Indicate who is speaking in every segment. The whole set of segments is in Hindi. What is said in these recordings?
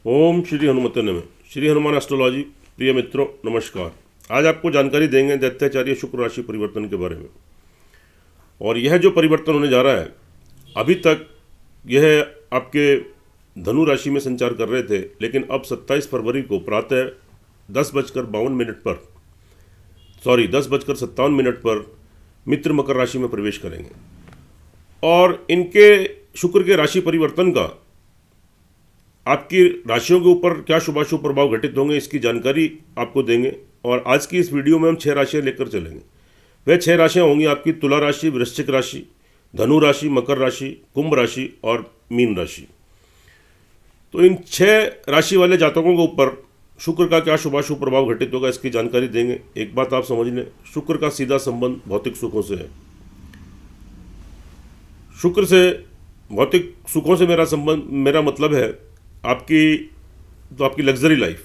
Speaker 1: ओम श्री हनुमते नमः। श्री हनुमान एस्ट्रोलॉजी। प्रिय मित्रों नमस्कार। आज आपको जानकारी देंगे दैत्याचार्य शुक्र राशि परिवर्तन के बारे में। और यह जो परिवर्तन होने जा रहा है, अभी तक यह आपके धनु राशि में संचार कर रहे थे, लेकिन अब 27 फरवरी को प्रातः 10:52 पर 10:57 पर मित्र मकर राशि में प्रवेश करेंगे। और इनके शुक्र के राशि परिवर्तन का आपकी राशियों के ऊपर क्या शुभाशुभ प्रभाव घटित होंगे, इसकी जानकारी आपको देंगे। और आज की इस वीडियो में हम 6 राशियां लेकर चलेंगे। वह 6 राशियां होंगी आपकी तुला राशि, वृश्चिक राशि, धनु राशि, मकर राशि, कुंभ राशि और मीन राशि। तो इन 6 राशि वाले जातकों के ऊपर शुक्र का क्या शुभाशुभ प्रभाव घटित होगा, इसकी जानकारी देंगे। एक बात आप समझ लें, शुक्र का सीधा संबंध भौतिक सुखों से है। शुक्र से भौतिक सुखों से मेरा मतलब है आपकी लग्जरी लाइफ,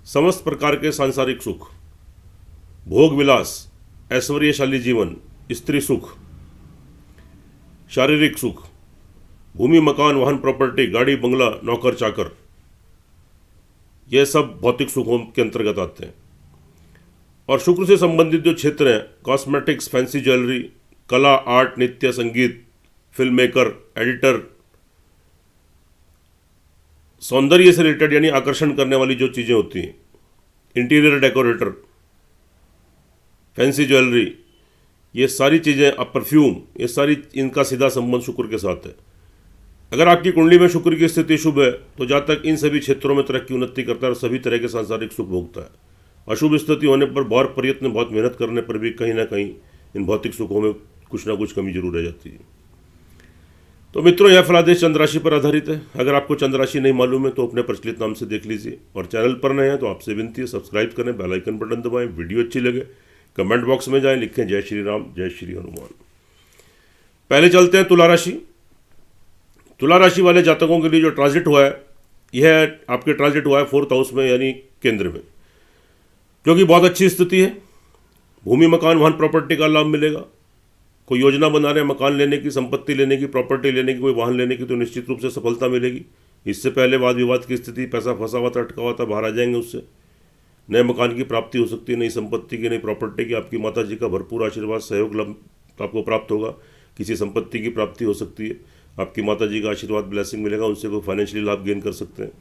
Speaker 1: समस्त प्रकार के सांसारिक सुख, भोग विलास, ऐश्वर्यशाली जीवन, स्त्री सुख, शारीरिक सुख, भूमि मकान वाहन प्रॉपर्टी, गाड़ी बंगला, नौकर चाकर, यह सब भौतिक सुखों के अंतर्गत आते हैं। और शुक्र से संबंधित जो क्षेत्र हैं, कॉस्मेटिक्स, फैंसी ज्वेलरी, कला, आर्ट, नृत्य, संगीत, फिल्म मेकर, एडिटर, सौंदर्य से रिलेटेड यानी आकर्षण करने वाली जो चीज़ें होती हैं, इंटीरियर डेकोरेटर, फैंसी ज्वेलरी, ये सारी चीज़ें, अब परफ्यूम, ये सारी, इनका सीधा संबंध शुक्र के साथ है। अगर आपकी कुंडली में शुक्र की स्थिति शुभ है तो जातक इन सभी क्षेत्रों में तरक्की उन्नति करता है और सभी तरह के सांसारिक सुख भोगता है। अशुभ स्थिति होने पर बहुत प्रयत्न, बहुत मेहनत करने पर भी कहीं ना कहीं इन भौतिक सुखों में कुछ ना कुछ कमी जरूर रह जाती है। तो मित्रों, यह फलादेश चंद्र राशि पर आधारित है। अगर आपको चंद्र राशि नहीं मालूम है तो अपने प्रचलित नाम से देख लीजिए। और चैनल पर नए हैं तो आपसे विनती है, सब्सक्राइब करें, बेल आइकन बटन दबाएं। वीडियो अच्छी लगे कमेंट बॉक्स में जाएं, लिखें जय श्री राम, जय श्री हनुमान। पहले चलते हैं तुला राशि। तुला राशि वाले जातकों के लिए जो ट्रांजिट हुआ है, यह आपके ट्रांजिट हुआ है 4th हाउस में यानी केंद्र में, जो कि बहुत अच्छी स्थिति है। भूमि मकान वाहन प्रॉपर्टी का लाभ मिलेगा। कोई योजना बना रहे हैं मकान लेने की, संपत्ति लेने की, प्रॉपर्टी लेने की, कोई वाहन लेने की, तो निश्चित रूप से सफलता मिलेगी। इससे पहले वाद विवाद की स्थिति, पैसा फंसा हुआ था, अटका हुआ था, बाहर आ जाएंगे उससे। नए मकान की प्राप्ति हो सकती है, नई संपत्ति की, नई प्रॉपर्टी की। आपकी माता जी का भरपूर आशीर्वाद, सहयोग लाभ आपको प्राप्त होगा। किसी संपत्ति की प्राप्ति हो सकती है, आपकी माता जी का आशीर्वाद, ब्लेसिंग मिलेगा, उनसे कोई फाइनेंशियली लाभ गेन कर सकते हैं।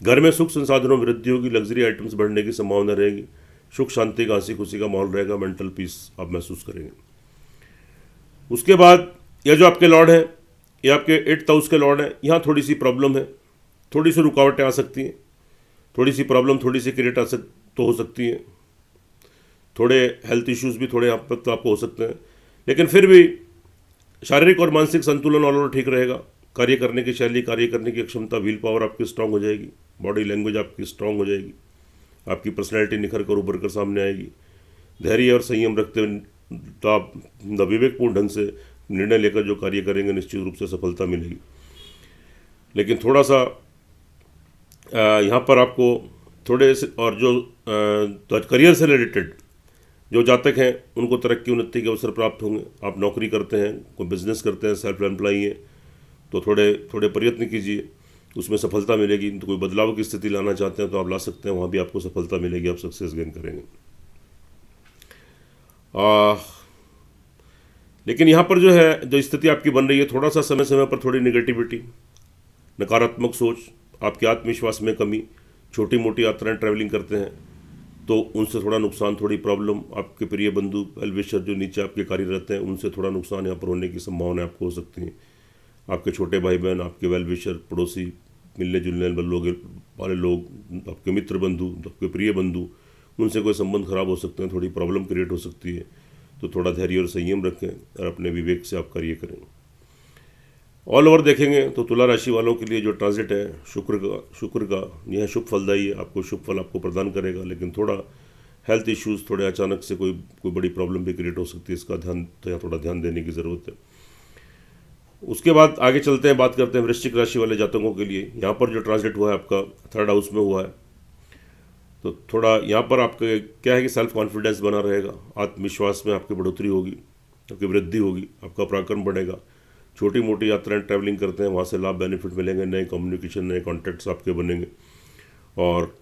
Speaker 1: घर में सुख संसाधनों में वृद्धि होगी, लग्जरी आइटम्स बढ़ने की संभावना रहेगी। सुख शांति का, हंसी खुशी का माहौल रहेगा, मेंटल पीस आप महसूस करेंगे। उसके बाद यह जो आपके लॉर्ड हैं, ये आपके 8th हाउस के लॉर्ड हैं। यहाँ थोड़ी सी प्रॉब्लम है, थोड़ी सी रुकावटें आ सकती हैं, थोड़ी सी प्रॉब्लम, थोड़ी सी क्रिएट तो हो सकती हैं। थोड़े हेल्थ इश्यूज भी थोड़े यहाँ पर तो आपको हो सकते हैं, लेकिन फिर भी शारीरिक और मानसिक संतुलन ऑल ओवर ठीक रहेगा। कार्य करने की शैली, कार्य करने की क्षमता, विल पावर आपकी स्ट्रांग हो जाएगी। बॉडी लैंग्वेज आपकी स्ट्रांग हो जाएगी। आपकी पर्सनैलिटी निखर कर उभर कर सामने आएगी। धैर्य और संयम रखते हुए तो आप विवेकपूर्ण ढंग से निर्णय लेकर जो कार्य करेंगे, निश्चित रूप से सफलता मिलेगी। लेकिन थोड़ा सा यहाँ पर आपको थोड़े से, और जो करियर से रिलेटेड जो जातक हैं, उनको तरक्की उन्नति के अवसर प्राप्त होंगे। आप नौकरी करते हैं, कोई बिजनेस करते हैं, सेल्फ एम्प्लॉई हैं, तो थोड़े प्रयत्न कीजिए, उसमें सफलता मिलेगी। तो कोई बदलाव की स्थिति लाना चाहते हैं तो आप ला सकते हैं, वहाँ भी आपको सफलता मिलेगी, आप सक्सेस गेन करेंगे। लेकिन यहाँ पर जो है, जो स्थिति आपकी बन रही है, थोड़ा सा समय समय पर थोड़ी नेगेटिविटी, नकारात्मक सोच, आपके आत्मविश्वास में कमी, छोटी मोटी यात्राएं ट्रैवलिंग करते हैं तो उनसे थोड़ा नुकसान, थोड़ी प्रॉब्लम। आपके प्रिय बंधु, वेल विशर जो नीचे आपके कार्यरत हैं, उनसे थोड़ा नुकसान यहाँ पर होने की संभावना आपको हो सकती है। आपके छोटे भाई बहन, आपके वेल विशर, पड़ोसी, मिलने जुलने वाले लोग, आपके मित्र बंधु, आपके प्रिय बंधु, उनसे कोई संबंध खराब हो सकते हैं, थोड़ी प्रॉब्लम क्रिएट हो सकती है। तो थोड़ा धैर्य और संयम रखें और अपने विवेक से आप कार्य करें। ऑल ओवर देखेंगे तो तुला राशि वालों के लिए जो ट्रांजिट है शुक्र का यह शुभ फलदायी है, आपको शुभ फल आपको प्रदान करेगा। लेकिन थोड़ा हेल्थ इश्यूज़, थोड़े अचानक से कोई बड़ी प्रॉब्लम भी क्रिएट हो सकती है, इसका थोड़ा ध्यान देने की ज़रूरत है। उसके बाद आगे चलते हैं, बात करते हैं वृश्चिक राशि वाले जातकों के लिए। यहाँ पर जो ट्रांजिट हुआ है आपका 3rd हाउस में हुआ है, तो थोड़ा यहाँ पर आपका क्या है कि सेल्फ कॉन्फिडेंस बना रहेगा, आत्मविश्वास में आपकी बढ़ोतरी होगी, आपकी वृद्धि होगी, आपका पराक्रम बढ़ेगा। छोटी मोटी यात्राएं ट्रैवलिंग करते हैं, वहाँ से लाभ बेनिफिट मिलेंगे, नए कम्युनिकेशन, नए कॉन्टैक्ट्स आपके बनेंगे। और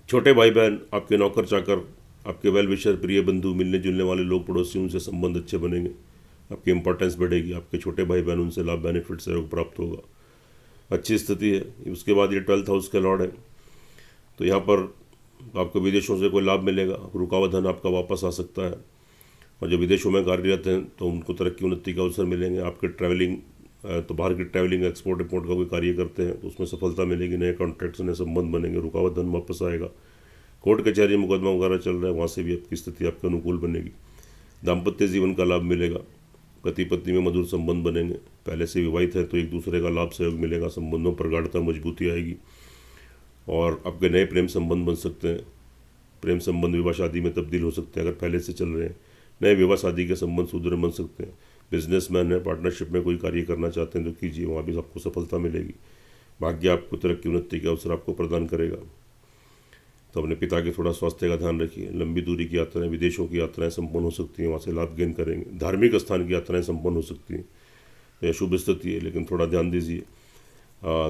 Speaker 1: छोटे भाई बहन, आपके नौकर चाकर, आपके वेल विशर, प्रिय बंधु, मिलने जुलने वाले लोग, पड़ोसी, उनसे संबंध अच्छे बनेंगे, आपकी इंपॉर्टेंस बढ़ेगी, आपके छोटे भाई बहन, उनसे लाभ बेनिफिट सहयोग प्राप्त होगा, अच्छी स्थिति है। उसके बाद ये 12th हाउस के लॉर्ड है, तो यहाँ पर आपको विदेशों से कोई लाभ मिलेगा, रुका हुआ धन आपका वापस आ सकता है। और जो विदेशों में कार्यरत हैं तो उनको तरक्की उन्नति के अवसर मिलेंगे। आपके ट्रैवलिंग, तो बाहर की ट्रैवलिंग, एक्सपोर्ट इंपोर्ट का कोई कार्य करते हैं तो उसमें सफलता मिलेगी, नए कॉन्ट्रैक्ट्स, नए संबंध बनेंगे, रुका हुआ धन वापस आएगा। कोर्ट कचहरी मुकदमा वगैरह चल रहा है, वहाँ से भी आपकी स्थिति आपके अनुकूल बनेगी। दाम्पत्य जीवन का लाभ मिलेगा, पति पत्नी में मधुर संबंध बनेंगे, पहले से विवाहित है तो एक दूसरे का लाभ सहयोग मिलेगा, संबंधों पर गाढ़ता मजबूती आएगी। और आपके नए प्रेम संबंध बन सकते हैं, प्रेम संबंध विवाह शादी में तब्दील हो सकते हैं अगर पहले से चल रहे हैं। नए विवाह शादी के संबंध सुदृढ़ बन सकते हैं। बिजनेसमैन है, पार्टनरशिप में कोई कार्य करना चाहते हैं तो कीजिए, वहाँ भी आपको सफलता मिलेगी। भाग्य आपको तरक्की उन्नति के अवसर आपको प्रदान करेगा। तो अपने पिता के थोड़ा स्वास्थ्य का ध्यान रखिए। लंबी दूरी की यात्राएं, विदेशों की यात्राएं संपन्न हो सकती हैं, वहाँ से लाभ गेन करेंगे। धार्मिक स्थान की यात्राएं संपन्न हो सकती हैं, यह शुभ स्थिति है, लेकिन थोड़ा ध्यान दीजिए।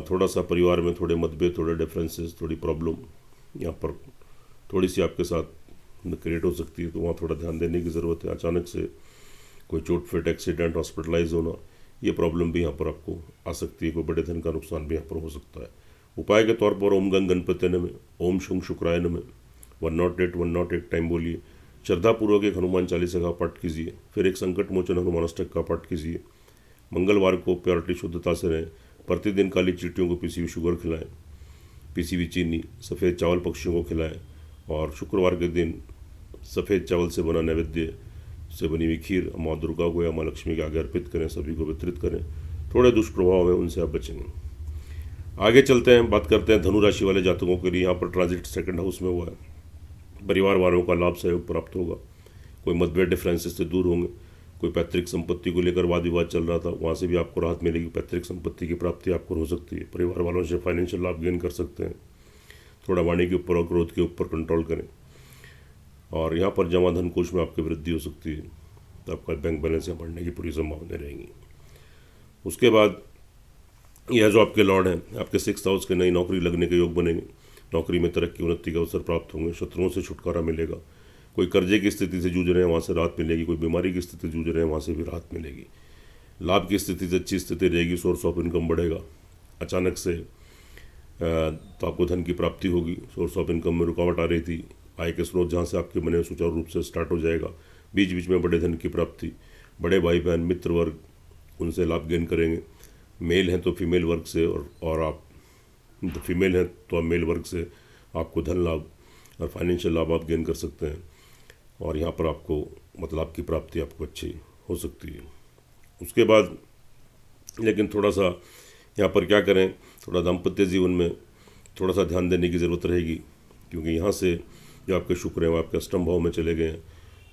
Speaker 1: थोड़ा सा परिवार में थोड़े मतभेद, थोड़े डिफरेंसेस, थोड़ी प्रॉब्लम यहाँ पर थोड़ी सी आपके साथ क्रिएट हो सकती है, तो वहाँ थोड़ा ध्यान देने की ज़रूरत है। अचानक से कोई चोट फिट, एक्सीडेंट, हॉस्पिटलाइज होना, ये प्रॉब्लम भी यहाँ पर आपको आ सकती है। कोई बड़े धन का नुकसान भी यहाँ पर हो सकता है। उपाय के तौर पर ओम गंग गणपति नमः, ओम शुंग शुक्राय नमः 108 टाइम बोलिए। श्रद्धापूर्वक एक हनुमान चालीसा का पाठ कीजिए, फिर एक संकट मोचन हनुमान अष्टक का पाठ कीजिए। मंगलवार को प्योरिटी शुद्धता से रहें। प्रतिदिन काली चींटियों को पीसी हुई शुगर खिलाएं, पीसी हुई चीनी, सफ़ेद चावल पक्षियों को खिलाएं। और शुक्रवार के दिन सफ़ेद चावल से बना नैवेद्य से बनी हुई खीर माँ दुर्गा को या माँ लक्ष्मी के आगे अर्पित करें, सभी को वितरित करें। थोड़े दुष्प्रभाव हैं, उनसे आप बचेंगे। आगे चलते हैं, बात करते हैं धनु राशि वाले जातकों के लिए। यहाँ पर ट्रांजिट सेकंड हाउस में हुआ है, परिवार वालों का लाभ सहयोग प्राप्त होगा। कोई मतभेद, डिफरेंसेस से दूर होंगे। कोई पैतृक संपत्ति को लेकर वाद विवाद चल रहा था, वहाँ से भी आपको राहत मिलेगी। पैतृक संपत्ति की प्राप्ति आपको हो सकती है। परिवार वालों से फाइनेंशियल लाभ गेन कर सकते हैं। थोड़ा वाणी के ऊपर और क्रोध के ऊपर कंट्रोल करें। और यहाँ पर जमा धन कोष में आपकी वृद्धि हो सकती है, तो आपका बैंक बैलेंस यहाँ बढ़ने की पूरी संभावना रहेंगी। उसके बाद यह जो आपके लॉर्ड हैं, आपके 6th हाउस के नई नौकरी लगने के योग बनेंगे। नौकरी में तरक्की उन्नति के अवसर प्राप्त होंगे। शत्रुओं से छुटकारा मिलेगा। कोई कर्जे की स्थिति से जूझ रहे हैं, वहाँ से राहत मिलेगी। कोई बीमारी की स्थिति से जूझ रहे हैं, वहाँ से भी राहत मिलेगी। लाभ की स्थिति से अच्छी स्थिति रहेगी। सोर्स ऑफ इनकम बढ़ेगा। अचानक से तो आपको धन की प्राप्ति होगी। सोर्स ऑफ इनकम में रुकावट आ रही थी, आय के स्रोत जहाँ से आपके बने सुचारू रूप से स्टार्ट हो जाएगा। बीच बीच में बड़े धन की प्राप्ति, बड़े भाई बहन, मित्र वर्ग, उनसे लाभ गेन करेंगे। मेल हैं तो फीमेल वर्ग से, और आप तो फीमेल हैं तो आप मेल वर्ग से आपको धन लाभ और फाइनेंशियल लाभ आप गेन कर सकते हैं। और यहाँ पर आपको मतलब आपकी प्राप्ति आपको अच्छी हो सकती है। उसके बाद लेकिन थोड़ा सा यहाँ पर क्या करें, थोड़ा दाम्पत्य जीवन में थोड़ा सा ध्यान देने की ज़रूरत रहेगी, क्योंकि यहाँ से जो आपके शुक्र हैं वो आपके अष्टम भाव में चले गए हैं,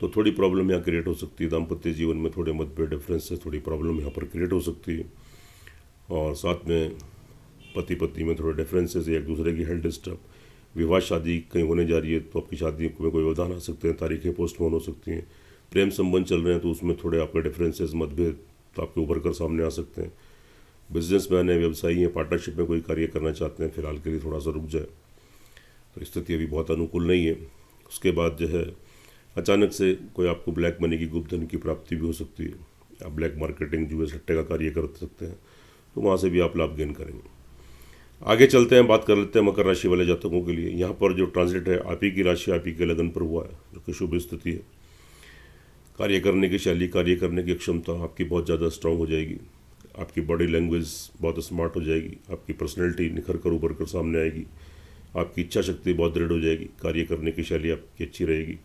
Speaker 1: तो थोड़ी प्रॉब्लम यहाँ क्रिएट हो सकती है। दाम्पत्य जीवन में थोड़े मतभेद, डिफरेंस से थोड़ी प्रॉब्लम यहाँ पर क्रिएट हो सकती है। और साथ में पति पत्नी में थोड़े डिफरेंसेस, एक दूसरे की हेल्थ डिस्टर्ब, विवाह शादी कहीं होने जा रही है तो आपकी शादी में कोई व्यवधान आ सकते हैं, तारीखें पोस्टपोन हो सकती हैं। प्रेम संबंध चल रहे हैं तो उसमें थोड़े आपके डिफरेंसेस, मतभेद तो आपके उभर कर सामने आ सकते हैं। बिजनेसमैन है, व्यवसायी हैं, पार्टनरशिप में कोई कार्य करना चाहते हैं, फिलहाल के लिए थोड़ा सा रुक जाए, तो स्थिति अभी बहुत अनुकूल नहीं है। उसके बाद जो है अचानक से कोई आपको ब्लैक मनी की, गुप्त धन की प्राप्ति भी हो सकती है। आप ब्लैक मार्केटिंग, जुए सट्टे का कार्य कर सकते हैं, तो वहाँ से भी आप लाभ गेन करेंगे। आगे चलते हैं, बात कर लेते हैं मकर राशि वाले जातकों के लिए। यहाँ पर जो ट्रांजिट है आप ही की राशि, आप ही के लगन पर हुआ है, जो कि शुभ स्थिति है। कार्य करने की शैली, कार्य करने की क्षमता आपकी बहुत ज़्यादा स्ट्रांग हो जाएगी। आपकी बॉडी लैंग्वेज बहुत स्मार्ट हो जाएगी। आपकी पर्सनैलिटी निखर कर उभर कर सामने आएगी। आपकी इच्छा शक्ति बहुत दृढ़ हो जाएगी। कार्य करने की शैली आपकी अच्छी रहेगी।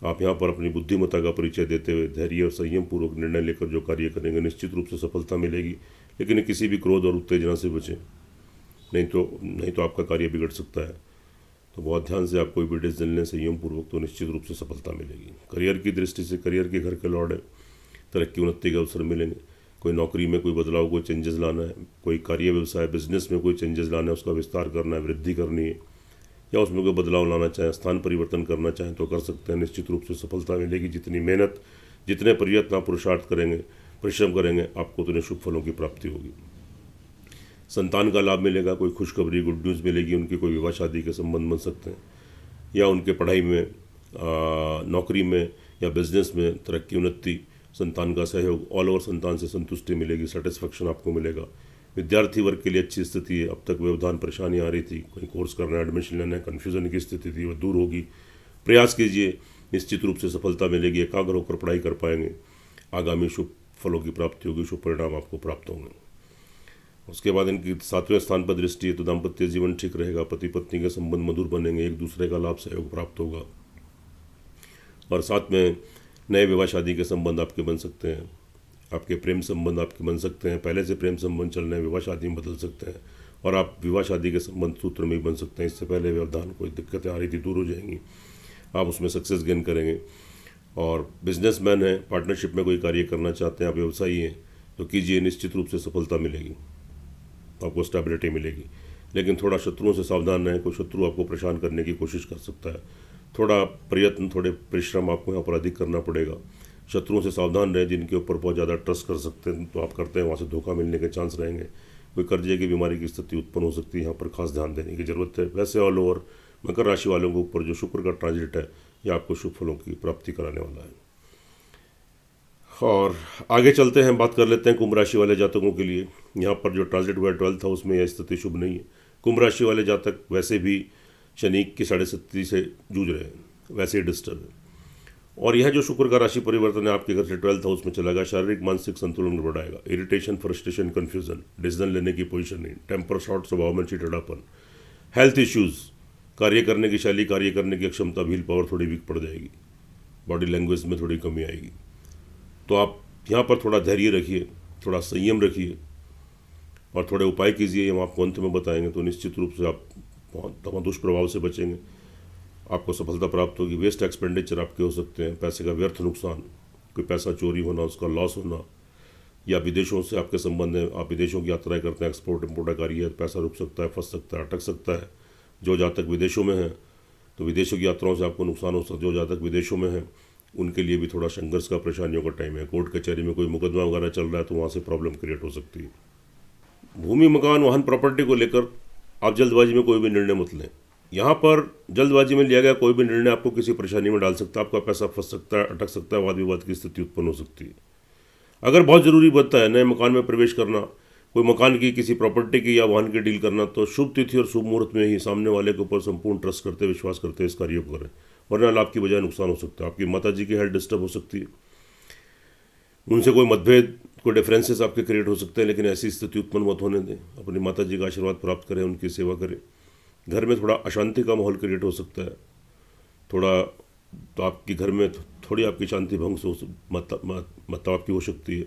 Speaker 1: आप यहाँ पर अपनी बुद्धिमत्ता का परिचय देते हुए धैर्य और संयम पूर्वक निर्णय लेकर जो कार्य करेंगे, निश्चित रूप से सफलता मिलेगी। लेकिन किसी भी क्रोध और उत्तेजना से बचें, नहीं तो आपका कार्य बिगड़ सकता है। तो बहुत ध्यान से आप कोई भी डिसीजन लें संयम पूर्वक, तो निश्चित रूप से सफलता मिलेगी। करियर की दृष्टि से, करियर के घर के लॉर्ड है, तरक्की उन्नति के अवसर मिलेंगे। कोई नौकरी में कोई बदलाव, कोई चेंजेस लाना है, कोई कार्य व्यवसाय बिजनेस में कोई चेंजेस लाना है, उसका विस्तार करना है, वृद्धि करनी है, या उसमें कोई बदलाव लाना चाहें, स्थान परिवर्तन करना चाहें तो कर सकते हैं। निश्चित रूप से सफलता मिलेगी। जितनी मेहनत, जितने प्रयत्न आप पुरुषार्थ करेंगे, परिश्रम करेंगे आपको तो उन्हें शुभ फलों की प्राप्ति होगी। संतान का लाभ मिलेगा, कोई खुशखबरी गुड न्यूज़ मिलेगी, उनकी कोई विवाह शादी के संबंध बन सकते हैं, या उनके पढ़ाई में, नौकरी में या बिजनेस में तरक्की उन्नति, संतान का सहयोग, ऑल ओवर संतान से संतुष्टि मिलेगी, सेटिस्फेक्शन आपको मिलेगा। विद्यार्थी वर्ग के लिए अच्छी स्थिति है। अब तक व्यवधान परेशानी आ रही थी, कोई कोर्स करना है, एडमिशन लेना है, कन्फ्यूजन की स्थिति थी, वो दूर होगी। प्रयास कीजिए, निश्चित रूप से सफलता मिलेगी, एकाग्र होकर पढ़ाई कर पाएंगे, आगामी शुभ फलों की प्राप्ति होगी, शुभ परिणाम आपको प्राप्त होंगे। उसके बाद इनकी 7वें स्थान पर दृष्टि है, तो दाम्पत्य जीवन ठीक रहेगा, पति पत्नी के संबंध मधुर बनेंगे, एक दूसरे का लाभ सहयोग प्राप्त होगा, और साथ में नए विवाह शादी के संबंध आपके बन सकते हैं, आपके प्रेम संबंध आपके बन सकते हैं, पहले से प्रेम संबंध चल रहे हैं विवाह शादी में बदल सकते हैं, और आप विवाह शादी के संबंध सूत्र में भी बन सकते हैं। इससे पहले व्यवधान कोई दिक्कतें आ रही थी, दूर हो जाएंगी, आप उसमें सक्सेस गेन करेंगे। और बिजनेसमैन है, पार्टनरशिप में कोई कार्य करना चाहते हैं, आप व्यवसायी हैं तो कीजिए, निश्चित रूप से सफलता मिलेगी, आपको स्टेबिलिटी मिलेगी। लेकिन थोड़ा शत्रुओं से सावधान रहें, कोई शत्रु आपको परेशान करने की कोशिश कर सकता है, थोड़ा प्रयत्न, थोड़े परिश्रम आपको यहाँ पर अधिक करना पड़ेगा। शत्रुओं से सावधान रहें, जिनके ऊपर बहुत ज़्यादा ट्रस्ट कर सकते हैं तो आप करते हैं, वहाँ से धोखा मिलने के चांस रहेंगे, कोई कर्जे की बीमारी की स्थिति उत्पन्न हो सकती है, यहाँ पर खास ध्यान देने की जरूरत है। वैसे ऑल ओवर मकर राशि वालों के ऊपर जो शुक्र का ट्रांजिट है, यह आपको शुभ फलों की प्राप्ति कराने वाला है। और आगे चलते हैं, बात कर लेते हैं कुंभ राशि वाले जातकों के लिए। यहाँ पर जो ट्रांजिट हुआ है 12th हाउस में, यह स्थिति शुभ नहीं है। कुंभ राशि वाले जातक वैसे भी शनि की 7.5 से जूझ रहे हैं, वैसे ही डिस्टर्ब है। और यह जो शुक्र का राशि परिवर्तन है आपके घर से 12th हाउस में चला गया, शारीरिक मानसिक संतुलन बढ़ाएगा, इरिटेशन, फ्रस्ट्रेशन, कन्फ्यूजन, डिसीजन लेने की पोजीशन नहीं, टेम्पर शॉर्ट, स्वभाव में चिड़चिड़ापन, हेल्थ इश्यूज़, कार्य करने की शैली, कार्य करने की क्षमता, व्हील पावर थोड़ी वीक पड़ जाएगी, बॉडी लैंग्वेज में थोड़ी कमी आएगी। तो आप यहाँ पर थोड़ा धैर्य रखिए, थोड़ा संयम रखिए और थोड़े उपाय कीजिए, हम आपको अंत में बताएंगे, तो निश्चित रूप से आप बहुत दुष्प्रभाव से बचेंगे, आपको सफलता प्राप्त होगी। वेस्ट एक्सपेंडिचर आपके हो सकते हैं, पैसे का व्यर्थ नुकसान, कोई पैसा चोरी होना, उसका लॉस होना, या विदेशों से आपके संबंध है, आप विदेशों की यात्राएं करते हैं, एक्सपोर्ट इम्पोर्ट का कार्य है, पैसा रुक सकता है, फंस सकता है, अटक सकता है। जो जातक विदेशों में हैं तो विदेशों की यात्राओं से आपको नुकसान हो सकता है। जो जातक विदेशों में हैं उनके लिए भी थोड़ा संघर्ष का, परेशानियों का टाइम है। कोर्ट कचहरी में कोई मुकदमा वगैरह चल रहा है तो वहाँ से प्रॉब्लम क्रिएट हो सकती है। भूमि, मकान, वाहन, प्रॉपर्टी को लेकर आप जल्दबाजी में कोई भी निर्णय मत लें। यहाँ पर जल्दबाजी में लिया गया कोई भी निर्णय आपको किसी परेशानी में डाल सकता है, आपका पैसा फंस सकता है, अटक सकता है, वाद विवाद की स्थिति उत्पन्न हो सकती है। अगर बहुत ज़रूरी बनता है नए मकान में प्रवेश करना, कोई मकान की, किसी प्रॉपर्टी की या वाहन की डील करना, तो शुभ तिथि और शुभ मुहूर्त में ही सामने वाले के ऊपर संपूर्ण ट्रस्ट करते, विश्वास करते इस कार्य को करें, वरना लाभ की बजाय नुकसान हो सकता है। आपकी माता जी की हेल्थ डिस्टर्ब हो सकती है, उनसे कोई मतभेद, कोई डिफरेंसेस आपके क्रिएट हो सकते हैं, लेकिन ऐसी स्थिति उत्पन्न मत होने दें। अपनी माता जी का आशीर्वाद प्राप्त करें, उनकी सेवा करें। घर में थोड़ा अशांति का माहौल क्रिएट हो सकता है, थोड़ा तो आपके घर में थोड़ी आपकी शांति भंग से मतलब आपकी हो सकती है,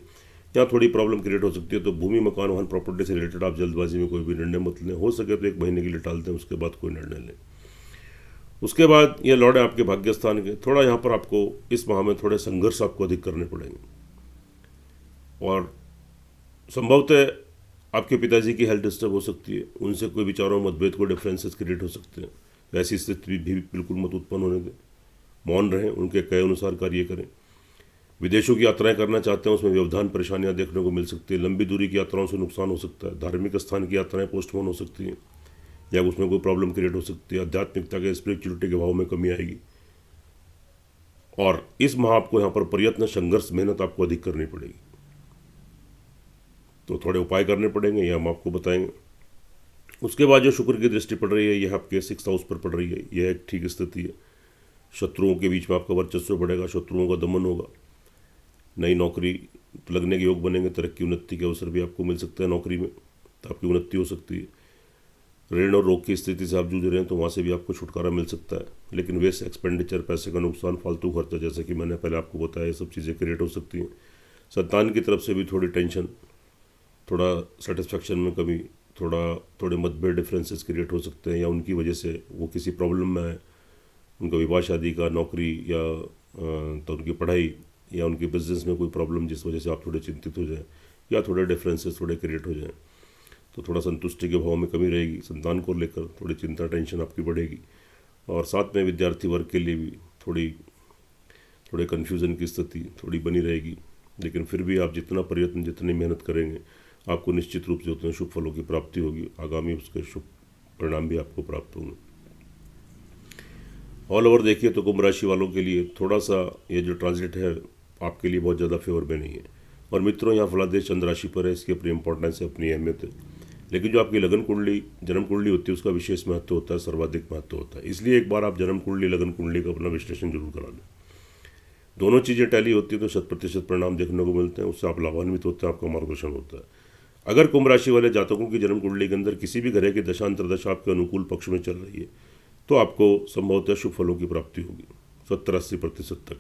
Speaker 1: यहाँ थोड़ी प्रॉब्लम क्रिएट हो सकती है। तो भूमि, मकान, वाहन, प्रॉपर्टी से रिलेटेड आप जल्दबाजी में कोई भी निर्णय मत लें। हो सके तो 1 महीने के लिए टाल दें, उसके बाद कोई निर्णय लें। उसके बाद ये लौट है आपके भाग्य स्थान के, थोड़ा यहाँ पर आपको इस माह में थोड़े संघर्ष आपको अधिक करने पड़ेंगे, और संभवतः आपके पिताजी की हेल्थ डिस्टर्ब हो सकती है, उनसे कोई विचारों मतभेद, को डिफरेंसेस क्रिएट हो सकते हैं। ऐसी स्थिति भी बिल्कुल मत उत्पन्न होने दें, मौन रहें, उनके कहे अनुसार कार्य करें। विदेशों की यात्राएं करना चाहते हैं, उसमें व्यवधान, परेशानियां देखने को मिल सकती है। लंबी दूरी की यात्राओं से नुकसान हो सकता है। धार्मिक स्थान की यात्राएं पोस्टपोन हो सकती हैं, या उसमें कोई प्रॉब्लम क्रिएट हो सकती है। आध्यात्मिकता के, स्पिरिचुअलिटी के भाव में कमी आएगी, और इस माह आपको यहाँ पर प्रयत्न, संघर्ष, मेहनत आपको अधिक करनी पड़ेगी। तो थोड़े उपाय करने पड़ेंगे, ये हम आपको बताएंगे। उसके बाद जो शुक्र की दृष्टि पड़ रही है, यह आपके 6th हाउस पर पड़ रही है, यह एक ठीक स्थिति है। शत्रुओं के बीच में आपका वर्चस्व बढ़ेगा, शत्रुओं का दमन होगा। नई नौकरी लगने के योग बनेंगे, तरक्की उन्नति के अवसर भी आपको मिल सकते हैं नौकरी में, तो आपकी उन्नति हो सकती है। ऋण और रोग की स्थिति से आप जूझ रहे हैं तो वहाँ से भी आपको छुटकारा मिल सकता है। लेकिन वेस्ट एक्सपेंडिचर, पैसे का नुकसान, फालतू खर्चा, जैसे कि मैंने पहले आपको बताया, ये सब चीज़ें क्रिएट हो सकती हैं। संतान की तरफ से भी थोड़ी टेंशन, थोड़ा सेटिस्फैक्शन में कमी, थोड़े मतभेद, डिफरेंसेस क्रिएट हो सकते हैं, या उनकी वजह से वो किसी प्रॉब्लम में है, उनका विवाह शादी का, नौकरी, या तो उनकी पढ़ाई या उनकी बिजनेस में कोई प्रॉब्लम, जिस वजह से आप थोड़े चिंतित हो जाएं, या थोड़े डिफरेंसेस थोड़े क्रिएट हो जाएं, तो थोड़ा संतुष्टि के भाव में कमी रहेगी। संतान को लेकर थोड़ी चिंता, टेंशन आपकी बढ़ेगी। और साथ में विद्यार्थी वर्ग के लिए भी थोड़े कन्फ्यूज़न की स्थिति थोड़ी बनी रहेगी। लेकिन फिर भी आप जितना प्रयत्न, जितनी मेहनत करेंगे, आपको निश्चित रूप से उतने शुभ फलों की प्राप्ति होगी। आगामी उसके शुभ परिणाम भी आपको प्राप्त होंगे। ऑल ओवर देखिए तो कुंभ राशि वालों के लिए थोड़ा सा ये जो ट्रांजिट है आपके लिए बहुत ज़्यादा फेवर में नहीं है। और मित्रों, यहाँ फलादेश चंद्र राशि पर है, इसकी अपनी इंपॉर्टेंस है, अपनी अहमियत है। लेकिन जो आपकी लगन कुंडली, जन्म कुंडली होती है, उसका विशेष महत्व होता है, सर्वाधिक महत्व होता है। इसलिए एक बार आप जन्म कुंडली, लगन कुंडली का अपना विश्लेषण जरूर करा लें। दोनों चीज़ें टैली होती है तो 100% परिणाम देखने को मिलते हैं, उससे आप लाभान्वित होते हैं, आपका मार्गदर्शन होता है। अगर कुंभ राशि वाले जातकों की जन्म कुंडली के अंदर किसी भी ग्रह की दशांतर दशा आपके अनुकूल पक्ष में चल रही है तो आपको संभवतः शुभ फलों की प्राप्ति होगी 70-80% तक।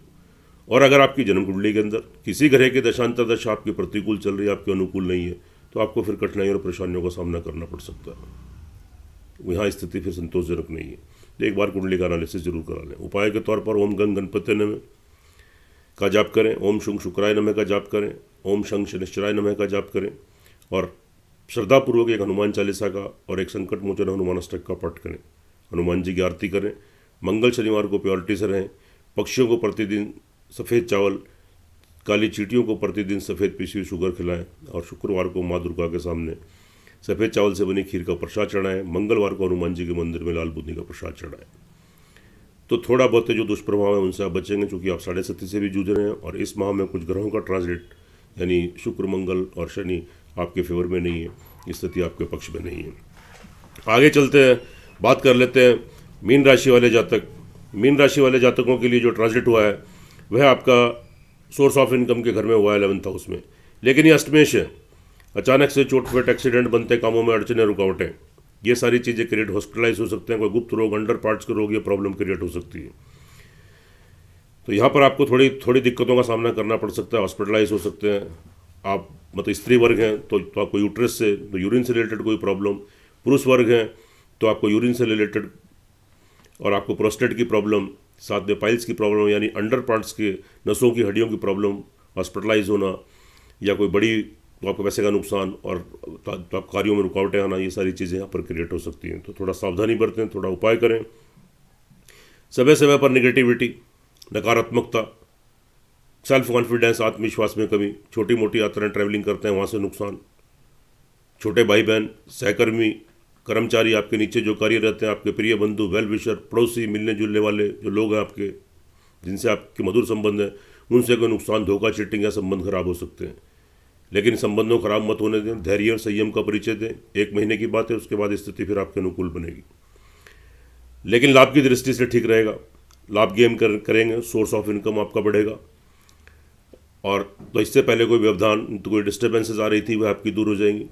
Speaker 1: और अगर आपकी जन्म कुंडली के अंदर किसी ग्रह की दशांतर दशा आपके प्रतिकूल चल रही है, आपके अनुकूल नहीं है, तो आपको फिर कठिनाइयों और परेशानियों का सामना करना पड़ सकता है। यहाँ स्थिति फिर संतोषजनक नहीं है। तो एक बार कुंडली का एनालिसिस जरूर करा लें। उपाय के तौर पर ओम गंग गणपति नमः का जाप करें, ओम शुंग शुक्राय नमः का जाप करें, ओम शंग शनिश्चराय नमः का जाप करें और श्रद्धापूर्वक एक हनुमान चालीसा का और एक संकट मोचन हनुमान अष्टक का पाठ करें। हनुमान जी की आरती करें। मंगल शनिवार को प्योरिटी से रहें। पक्षियों को प्रतिदिन सफ़ेद चावल, काली चींटियों को प्रतिदिन सफ़ेद पीसी हुई शुगर खिलाएं और शुक्रवार को माँ दुर्गा के सामने सफ़ेद चावल से बनी खीर का प्रसाद चढ़ाएं। मंगलवार को हनुमान जी के मंदिर में लाल बुंदी का प्रसाद चढ़ाएं। तो थोड़ा बहुत जो दुष्प्रभाव है उनसे आप बचेंगे, क्योंकि आप 7.5 से भी जूझ रहे हैं और इस माह में कुछ ग्रहों का ट्रांजिट यानी शुक्र, मंगल और शनि आपके फेवर में नहीं है, स्थिति आपके पक्ष में नहीं है। आगे चलते हैं, बात कर लेते हैं मीन राशि वाले जातक। मीन राशि वाले जातकों के लिए जो ट्रांजिट हुआ है वह आपका सोर्स ऑफ इनकम के घर में हुआ है 11th हाउस में, लेकिन ये अष्टमेश है। अचानक से चोट-फेट, एक्सीडेंट बनते, कामों में अड़चने, रुकावटें, ये सारी चीज़ें क्रिएट, हॉस्पिटलाइज हो सकते हैं, कोई गुप्त रोग, अंडर पार्ट्स के रोग, ये प्रॉब्लम क्रिएट हो सकती है। तो यहाँ पर आपको थोड़ी दिक्कतों का सामना करना पड़ सकता है, हॉस्पिटलाइज हो सकते हैं आप। मतलब स्त्री वर्ग हैं तो आपको यूट्रस से, तो यूरिन से रिलेटेड कोई प्रॉब्लम, पुरुष वर्ग हैं तो आपको यूरिन से रिलेटेड और आपको प्रोस्टेट की प्रॉब्लम, साथ में पाइल्स की प्रॉब्लम यानी अंडर पार्ट्स के नसों की हड्डियों की प्रॉब्लम, हॉस्पिटलाइज होना या कोई बड़ी तो आपको पैसे का नुकसान और तो आप कार्यों में रुकावटें आना, ये सारी चीज़ें यहाँ पर क्रिएट हो सकती हैं। तो थोड़ा सावधानी बरतें, थोड़ा उपाय करें। समय समय पर निगेटिविटी, नकारात्मकता, सेल्फ कॉन्फिडेंस, आत्मविश्वास में कमी, छोटी मोटी यात्राएं, ट्रैवलिंग करते हैं वहाँ से नुकसान, छोटे भाई बहन, सहकर्मी, कर्मचारी, आपके नीचे जो कार्य रहते हैं, आपके प्रिय बंधु, वेल विशर, पड़ोसी, मिलने जुलने वाले जो लोग हैं आपके, जिनसे आपके मधुर संबंध हैं, उनसे कोई नुकसान, धोखा, चीटिंग या संबंध खराब हो सकते हैं। लेकिन संबंधों खराब मत होने दें, धैर्य और संयम का परिचय दें। 1 महीने की बात है, उसके बाद स्थिति फिर आपके अनुकूल बनेगी, लेकिन लाभ की दृष्टि से ठीक रहेगा। लाभ गेम करेंगे, सोर्स ऑफ इनकम आपका बढ़ेगा। और तो इससे पहले कोई व्यवधान, तो कोई डिस्टर्बेंसेस आ रही थी, वह आपकी दूर हो जाएंगी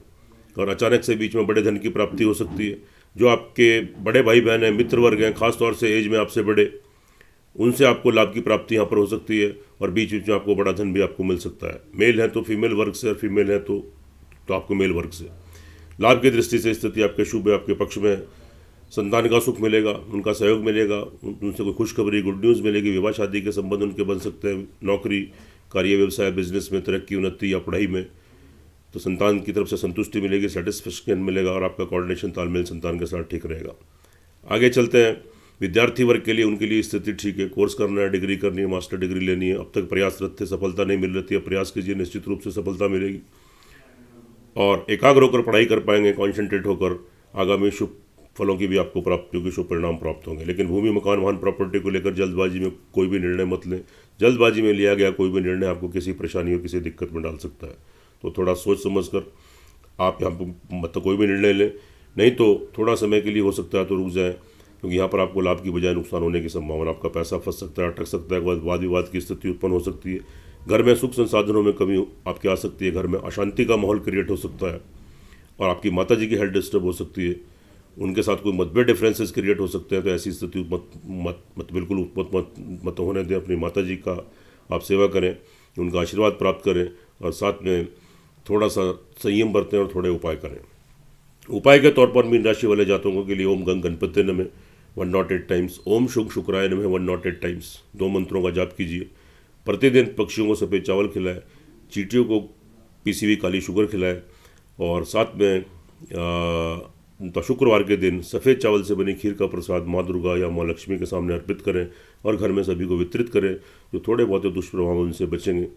Speaker 1: और अचानक से बीच में बड़े धन की प्राप्ति हो सकती है। जो आपके बड़े भाई बहन हैं, मित्र वर्ग हैं, खासतौर से एज में आपसे बड़े, उनसे आपको लाभ की प्राप्ति यहाँ पर हो सकती है और बीच बीच में आपको बड़ा धन भी आपको मिल सकता है। मेल है तो फीमेल वर्ग से, और फीमेल है तो आपको मेल वर्ग से। लाभ की दृष्टि से स्थिति आपके शुभ है, आपके पक्ष में। संतान का सुख मिलेगा, उनका सहयोग मिलेगा, उनसे कोई खुशखबरी, गुड न्यूज़ मिलेगी। विवाह शादी के संबंध उनके बन सकते हैं। नौकरी, कार्य, व्यवसाय, बिजनेस में तरक्की, उन्नति या पढ़ाई में तो संतान की तरफ से संतुष्टि मिलेगी, सेटिस्फेक्शन मिलेगा और आपका कोऑर्डिनेशन, तालमेल संतान के साथ ठीक रहेगा। आगे चलते हैं, विद्यार्थी वर्ग के लिए, उनके लिए स्थिति ठीक है। कोर्स करना है, डिग्री करनी है, मास्टर डिग्री लेनी है, अब तक प्रयासरत थे, सफलता नहीं मिल रही थी, अब प्रयास कीजिए, निश्चित रूप से सफलता मिलेगी और एकाग्र होकर पढ़ाई कर पाएंगे, कॉन्सेंट्रेट होकर। आगामी शुभ फलों की भी आपको प्राप्ति होगी, शुभ परिणाम प्राप्त होंगे। लेकिन भूमि, मकान, वाहन, प्रॉपर्टी को लेकर जल्दबाजी में कोई भी निर्णय मत लें। जल्दबाजी में लिया गया कोई भी निर्णय आपको किसी परेशानी और किसी दिक्कत में डाल सकता है। तो थोड़ा सोच समझ कर आप यहाँ पर मतलब कोई भी निर्णय लें, नहीं तो थोड़ा समय के लिए हो सकता है तो रुक जाएँ, क्योंकि यहाँ पर आपको लाभ की बजाय नुकसान होने की संभावना। आपका पैसा फंस सकता है, अटक सकता है, वाद विवाद की स्थिति उत्पन्न हो सकती है। घर में सुख संसाधनों में कमी आपकी आ सकती है। घर में अशांति का माहौल क्रिएट हो सकता है और आपकी माता जी की हेल्थ डिस्टर्ब हो सकती है। उनके साथ कोई मतभेद, डिफरेंसेस क्रिएट हो सकते हैं। तो ऐसी स्थिति बिल्कुल मत होने दें। अपनी माता जी का आप सेवा करें, उनका आशीर्वाद प्राप्त करें और साथ में थोड़ा सा संयम बरतें और थोड़े उपाय करें। उपाय के तौर पर मीन राशि वाले जातकों के लिए ओम गंग गणपति नमः 108 टाइम्स, ओम शुंग शुक्राय नमः 108 टाइम्स, 2 मंत्रों का जाप कीजिए। प्रतिदिन पक्षियों को सफ़ेद चावल खिलाएं, चींटियों को पीसी हुई काली शुगर खिलाएं और साथ में तो शुक्रवार के दिन सफ़ेद चावल से बनी खीर का प्रसाद माँ दुर्गा या माँ लक्ष्मी के सामने अर्पित करें और घर में सभी को वितरित करें। जो थोड़े बहुत दुष्प्रभाव उनसे बचेंगे।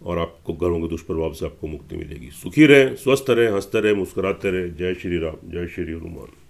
Speaker 1: और आपको ग्रहों के दुष्प्रभाव से आपको मुक्ति मिलेगी। सुखी रहें, स्वस्थ रहें, हंसते रहें, मुस्कुराते रहें। जय श्री राम, जय श्री हनुमान।